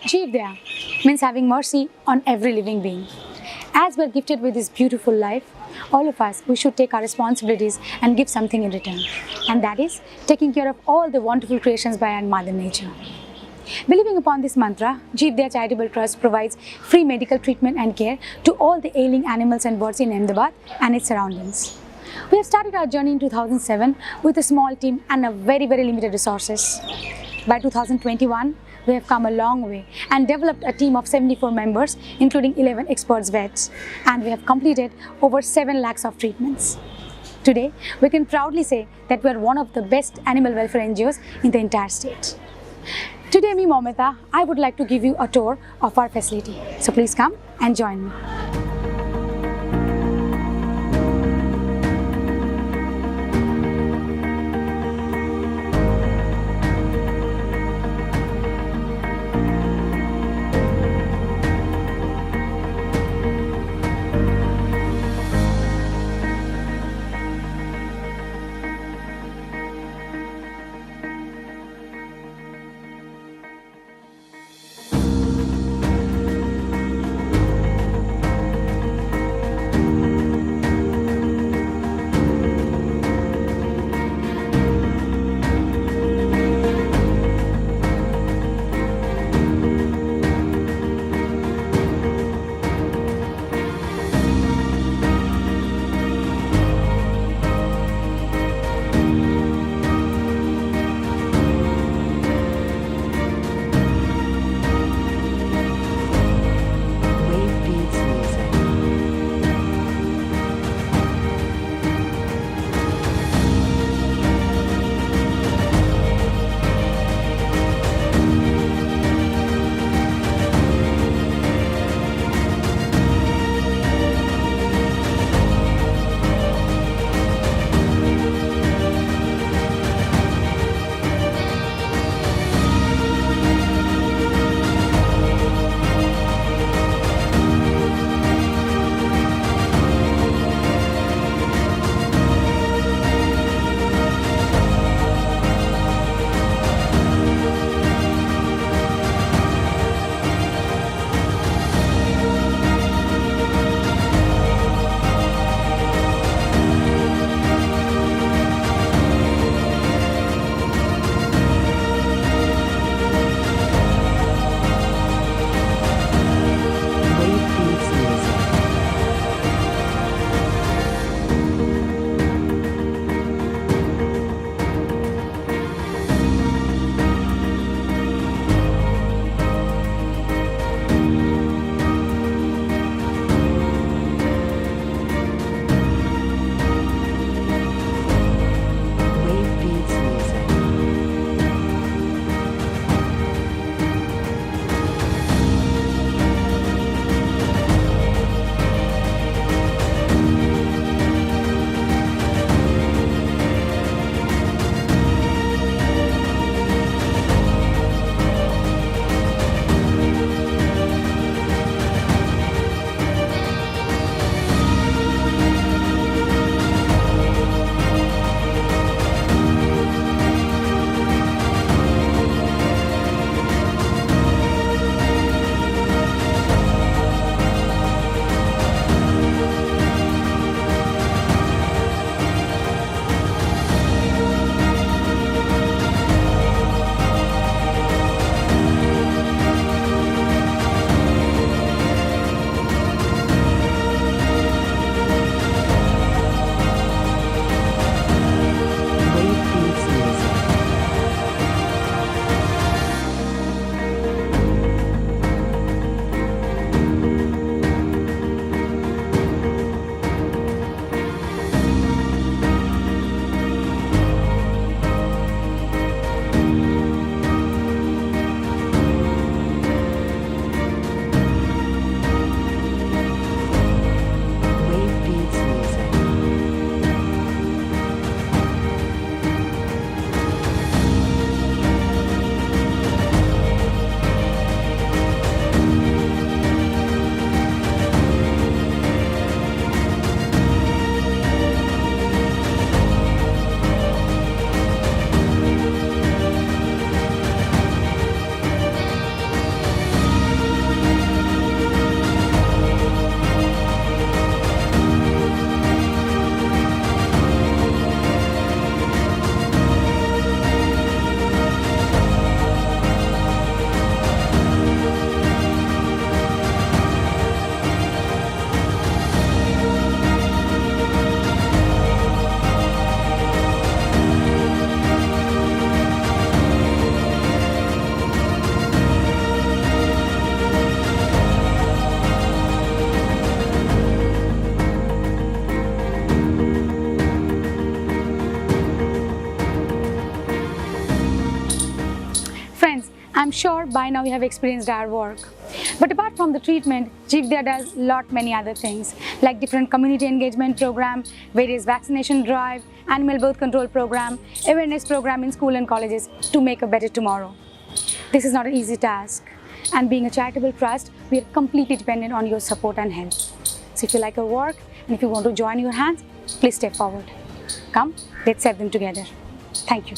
Jivdaya means having mercy on every living being. As we're gifted with this beautiful life, all of us, we should take our responsibilities and give something in return. And that is taking care of all the wonderful creations by our Mother Nature. Believing upon this mantra, Jivdaya Charitable Trust provides free medical treatment and care to all the ailing animals and birds in Ahmedabad and its surroundings. We have started our journey in 2007 with a small team and a very limited resources. By 2021, we have come a long way and developed a team of 74 members, including 11 experts vets, and we have completed over 7 lakhs of treatments. Today, we can proudly say that we are one of the best animal welfare NGOs in the entire state. Today, me, Momita, I would like to give you a tour of our facility. So please come and join me. Friends, I'm sure by now you have experienced our work. But apart from the treatment, Jivdaya does many other things like different community engagement program, various vaccination drive, animal birth control program, awareness program in school and colleges to make a better tomorrow. This is not an easy task, and being a charitable trust, we are completely dependent on your support and help. So if you like our work and if you want to join your hands, please step forward. Come, let's save them together. Thank you.